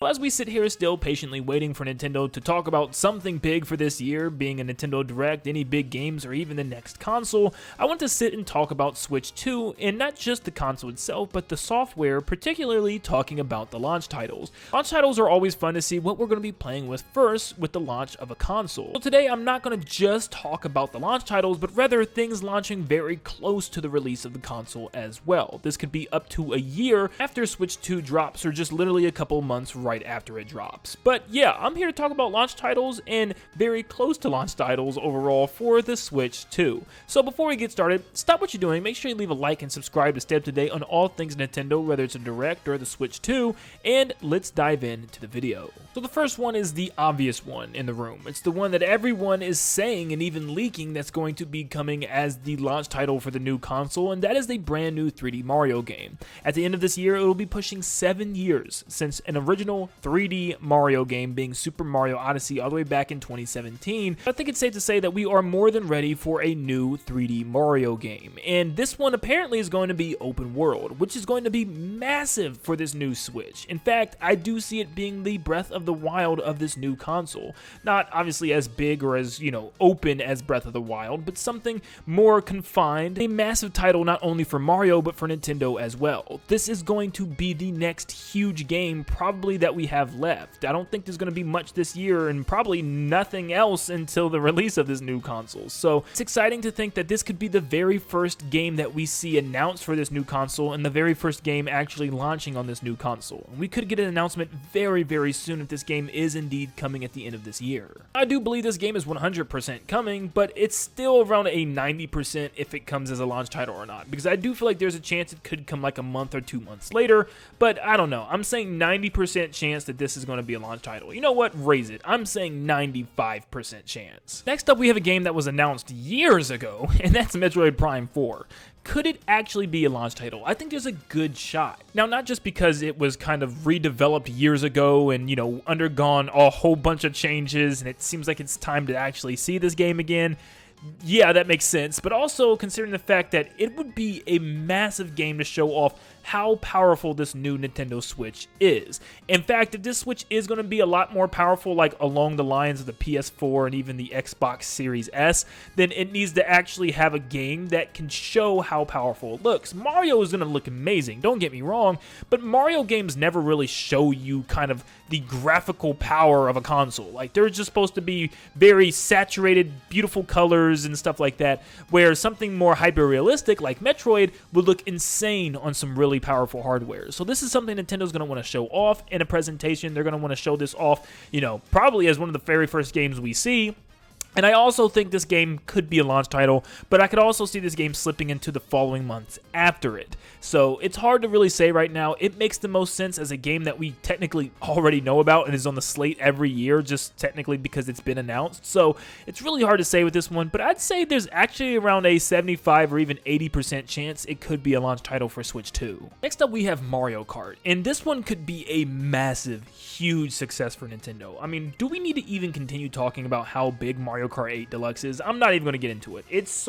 as we sit here still patiently waiting for Nintendo to talk about something big for this year, being a Nintendo Direct, any big games, or even the next console, I want to sit and talk about Switch 2, and not just the console itself, but the software, particularly talking about the launch titles. Launch titles are always fun to see what we're going to be playing with first with the launch of a console. So today I'm not going to just talk about the launch titles, but rather things launching very close to the release of the console as well. This could be up to a year after Switch 2 drops, or just literally a couple months right after it drops. But yeah, I'm here to talk about launch titles and very close to launch titles overall for the Switch 2. So before we get started, stop what you're doing, make sure you leave a like and subscribe to stay up to date on all things Nintendo, whether it's a Direct or the Switch 2, and let's dive into the video. So the first one is the obvious one in the room. It's the one that everyone is saying and even leaking that's going to be coming as the launch title for the new console, and that is the brand new 3D Mario game. At the end of this year, it will be pushing 7 years since an original 3D Mario game, being Super Mario Odyssey, all the way back in 2017. I think it's safe to say that we are more than ready for a new 3D Mario game, and this one apparently is going to be open world, which is going to be massive for this new Switch. In fact, I do see it being the Breath of the Wild of this new console. Not obviously as big or as, open as Breath of the Wild, but something more confined, a massive title not only for Mario, but for Nintendo as well. This is going to be the next huge game probably that we have left. I don't think there's going to be much this year, and probably nothing else until the release of this new console. So it's exciting to think that this could be the very first game that we see announced for this new console, and the very first game actually launching on this new console. And we could get an announcement very, very soon if this game is indeed coming at the end of this year. I do believe this game is 100% coming, but it's still around a 90% if it comes as a launch title or not, because I do feel like there's a chance it could come like a month or 2 months later, but I don't know. I'm saying 90% chance that this is going to be a launch title. You know what? Raise it. I'm saying 95% chance. Next up, we have a game that was announced years ago, and that's Metroid Prime 4. Could it actually be a launch title? I think there's a good shot. Now, not just because it was kind of redeveloped years ago and, undergone a whole bunch of changes, and it seems like it's time to actually see this game again. Yeah, that makes sense, but also considering the fact that it would be a massive game to show off how powerful this new Nintendo Switch is. In fact, if this Switch is going to be a lot more powerful, like along the lines of the PS4 and even the Xbox Series S, then it needs to actually have a game that can show how powerful it looks. Mario is going to look amazing, don't get me wrong, but Mario games never really show you kind of the graphical power of a console. Like, they're just supposed to be very saturated, beautiful colors and stuff like that, where something more hyper-realistic like Metroid would look insane on some really powerful hardware. So this is something Nintendo's going to want to show off in a presentation. They're going to want to show this off, probably as one of the very first games we see. And I also think this game could be a launch title, but I could also see this game slipping into the following months after it. So it's hard to really say right now. It makes the most sense as a game that we technically already know about and is on the slate every year, just technically because it's been announced. So it's really hard to say with this one, but I'd say there's actually around a 75 or even 80% chance it could be a launch title for Switch 2. Next up, we have Mario Kart, and this one could be a massive, huge success for Nintendo. I mean, do we need to even continue talking about how big Mario Kart 8 Deluxe is? I'm not even going to get into it. It's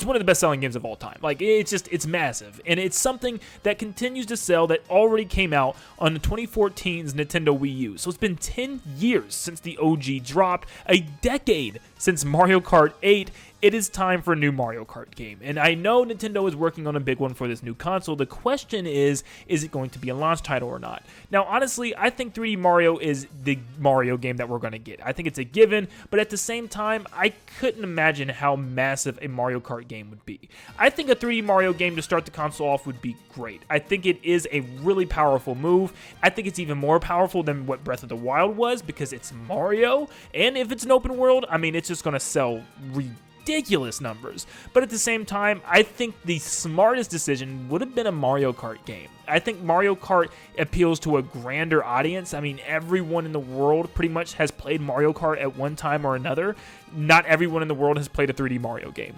one of the best-selling games of all time. Like, it's massive, and it's something that continues to sell that already came out on the 2014's Nintendo Wii U. So it's been 10 years since the OG dropped, a decade since Mario Kart 8. It is time for a new Mario Kart game, and I know Nintendo is working on a big one for this new console. The question is it going to be a launch title or not? Now, honestly, I think 3D Mario is the Mario game that we're going to get. I think it's a given, but at the same time, I couldn't imagine how massive a Mario Kart game would be. I think a 3D Mario game to start the console off would be great. I think it is a really powerful move. I think it's even more powerful than what Breath of the Wild was, because it's Mario, and if it's an open world, I mean, it's just going to sell ridiculous numbers. But at the same time, I think the smartest decision would have been a Mario Kart game. I think Mario Kart appeals to a grander audience. I mean, everyone in the world pretty much has played Mario Kart at one time or another. Not everyone in the world has played a 3D Mario game.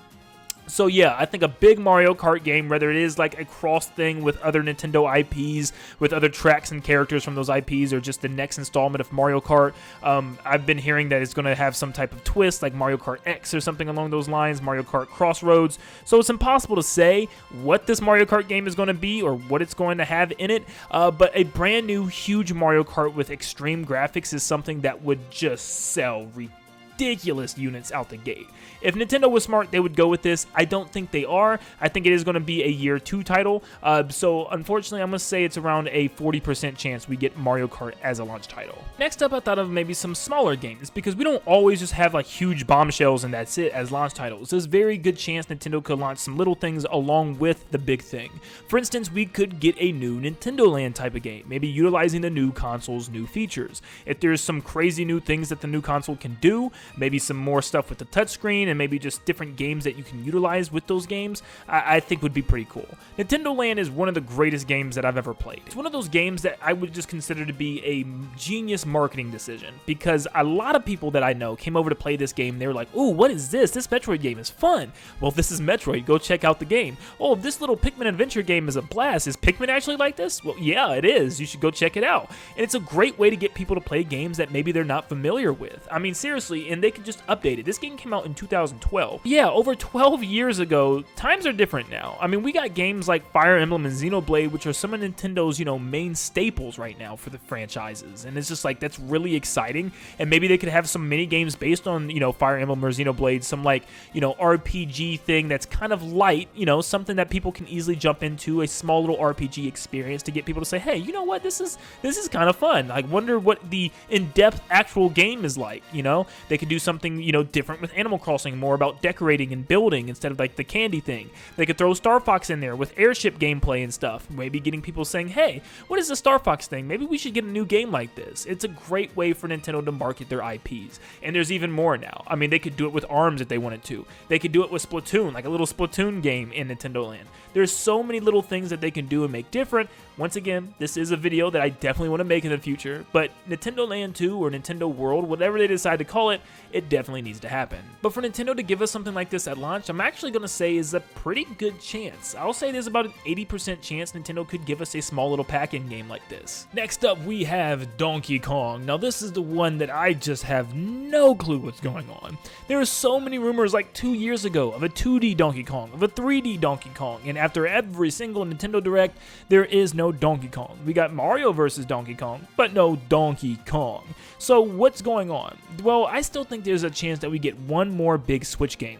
So yeah, I think a big Mario Kart game, whether it is like a cross thing with other Nintendo IPs, with other tracks and characters from those IPs, or just the next installment of Mario Kart. I've been hearing that it's going to have some type of twist, like Mario Kart X or something along those lines, Mario Kart Crossroads. So it's impossible to say what this Mario Kart game is going to be or what it's going to have in it, but a brand new huge Mario Kart with extreme graphics is something that would just sell ridiculous units out the gate. If Nintendo was smart, they would go with this. I don't think they are. I think it is going to be a year 2 title. So unfortunately, I'm going to say it's around a 40% chance we get Mario Kart as a launch title. Next up, I thought of maybe some smaller games, because we don't always just have like huge bombshells and that's it as launch titles. There's a very good chance Nintendo could launch some little things along with the big thing. For instance, we could get a new Nintendo Land type of game, maybe utilizing the new console's new features. If there's some crazy new things that the new console can do, maybe some more stuff with the touchscreen, and maybe just different games that you can utilize with those games, I think would be pretty cool. Nintendo Land is one of the greatest games that I've ever played. It's one of those games that I would just consider to be a genius marketing decision, because a lot of people that I know came over to play this game. They were like, ooh, what is this? This Metroid game is fun. Well, if this is Metroid, go check out the game. Oh, this little Pikmin adventure game is a blast. Is Pikmin actually like this? Well, yeah, it is. You should go check it out. And it's a great way to get people to play games that maybe they're not familiar with. I mean, seriously, and they could just update it. This game came out in 2012. Yeah, over 12 years ago. Times are different now. I mean, we got games like Fire Emblem and Xenoblade, which are some of Nintendo's, main staples right now for the franchises. And it's just like, that's really exciting. And maybe they could have some mini games based on, Fire Emblem or Xenoblade, some like, RPG thing that's kind of light, something that people can easily jump into, a small little RPG experience to get people to say, hey, you know what, this is kind of fun. I wonder what the in-depth actual game is like, They could do something, different with Animal Crossing, more about decorating and building instead of like the candy thing. They could throw Star Fox in there with airship gameplay and stuff, maybe getting people saying, hey, what is the Star Fox thing? Maybe we should get a new game like this. It's a great way for Nintendo to market their IPs. And there's even more now. I mean, they could do it with ARMS if they wanted to. They could do it with Splatoon, like a little Splatoon game in Nintendo Land. There's so many little things that they can do and make different. Once again, this is a video that I definitely want to make in the future, but Nintendo Land 2 or Nintendo World, whatever they decide to call it, it definitely needs to happen. But for Nintendo to give us something like this at launch, I'm actually going to say is a pretty good chance. I'll say there's about an 80% chance Nintendo could give us a small little pack-in game like this. Next up, we have Donkey Kong. Now, this is the one that I just have no clue what's going on. There are so many rumors like 2 years ago of a 2D Donkey Kong, of a 3D Donkey Kong, and after every single Nintendo Direct, there is no Donkey Kong. We got Mario versus Donkey Kong, but no Donkey Kong. So what's going on? Well, I still think there's a chance that we get one more big Switch game.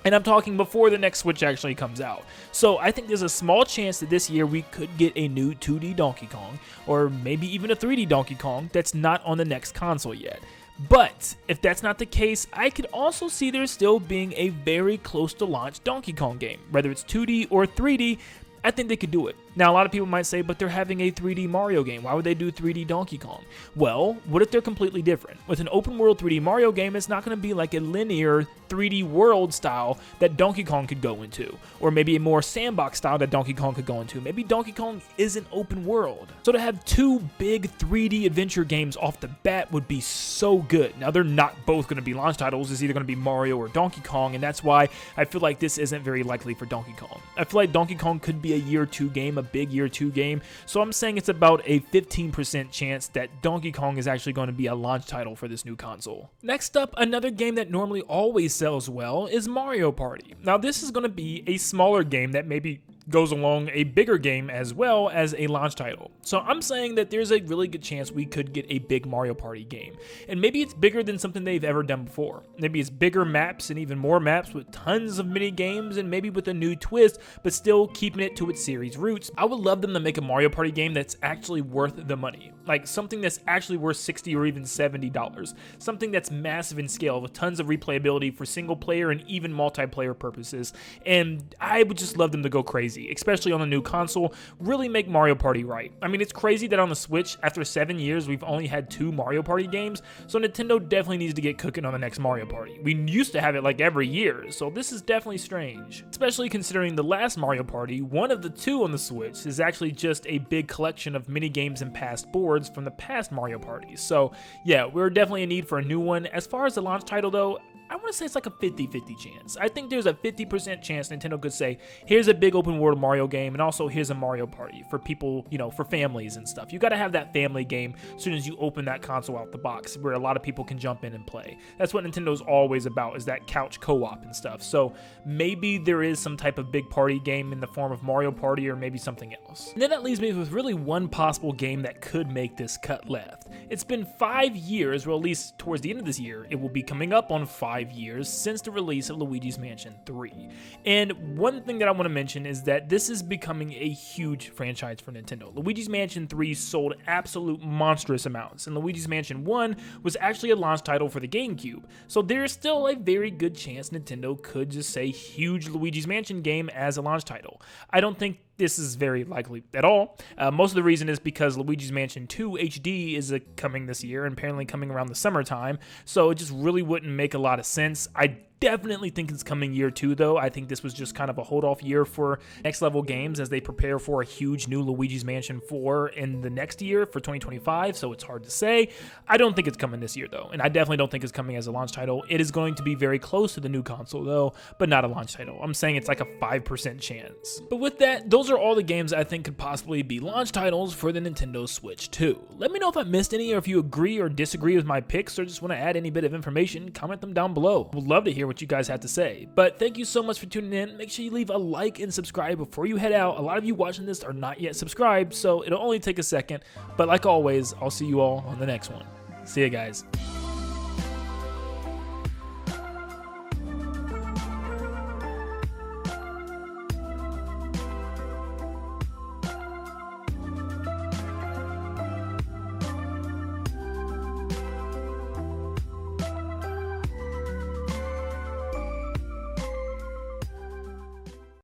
And I'm talking before the next Switch actually comes out. So I think there's a small chance that this year we could get a new 2D Donkey Kong, or maybe even a 3D Donkey Kong that's not on the next console yet. But if that's not the case, I could also see there still being a very close to launch Donkey Kong game. Whether it's 2D or 3D, I think they could do it. Now, a lot of people might say, but they're having a 3D Mario game. Why would they do 3D Donkey Kong? Well, what if they're completely different? With an open world 3D Mario game, it's not going to be like a linear 3D world style that Donkey Kong could go into. Or maybe a more sandbox style that Donkey Kong could go into. Maybe Donkey Kong is an open world. So to have two big 3D adventure games off the bat would be so good. Now, they're not both going to be launch titles. It's either going to be Mario or Donkey Kong, and that's why I feel like this isn't very likely for Donkey Kong. I feel like Donkey Kong could be a year 2 game, a big year 2 game, so I'm saying it's about a 15% chance that Donkey Kong is actually going to be a launch title for this new console. Next up, another game that normally always sells well is Mario Party. Now, this is going to be a smaller game that maybe goes along a bigger game as well as a launch title. So I'm saying that there's a really good chance we could get a big Mario Party game. And maybe it's bigger than something they've ever done before. Maybe it's bigger maps and even more maps with tons of mini games and maybe with a new twist, but still keeping it to its series roots. I would love them to make a Mario Party game that's actually worth the money. Like something that's actually worth $60 or even $70. Something that's massive in scale with tons of replayability for single player and even multiplayer purposes. And I would just love them to go crazy, especially on the new console. Really make Mario Party right. I mean, it's crazy that on the Switch, after 7 years, we've only had 2 Mario Party games, so Nintendo definitely needs to get cooking on the next Mario Party. We used to have it like every year, so this is definitely strange. Especially considering the last Mario Party, one of the 2 on the Switch, is actually just a big collection of mini games and past boards from the past Mario Parties. So yeah, we're definitely in need for a new one. As far as the launch title though, I want to say it's like a 50-50 chance. I think there's a 50% chance Nintendo could say, here's a big open world Mario game, and also here's a Mario Party for people, you know, for families and stuff. You got to have that family game as soon as you open that console out the box, where a lot of people can jump in and play. That's what Nintendo's always about, is that couch co-op and stuff. So maybe there is some type of big party game in the form of Mario Party, or maybe something else. And then that leaves me with really one possible game that could make this cut left. It's been 5 years, or at least towards the end of this year, it will be coming up on 5 years since the release of Luigi's Mansion 3. And one thing that I want to mention is that this is becoming a huge franchise for Nintendo. Luigi's Mansion 3 sold absolute monstrous amounts, and Luigi's Mansion 1 was actually a launch title for the GameCube. So there's still a very good chance Nintendo could just say huge Luigi's Mansion game as a launch title. I don't think this is very likely at all. Most of the reason is because Luigi's Mansion 2 HD is coming this year, and apparently coming around the summertime, so it just really wouldn't make a lot of sense. I definitely think it's coming year 2, though. I think this was just kind of a hold-off year for Next Level Games as they prepare for a huge new Luigi's Mansion 4 in the next year for 2025, so it's hard to say. I don't think it's coming this year, though, and I definitely don't think it's coming as a launch title. It is going to be very close to the new console, though, but not a launch title. I'm saying it's like a 5% chance. But with that, those are all the games I think could possibly be launch titles for the Nintendo Switch 2. Let me know if I missed any, or if you agree or disagree with my picks, or just want to add any bit of information. Comment them down below. Would love to hear what you guys have to say. But thank you so much for tuning in. Make sure you leave a like and subscribe before you head out. A lot of you watching this are not yet subscribed, so it'll only take a second. But like always, I'll see you all on the next one. See ya, guys.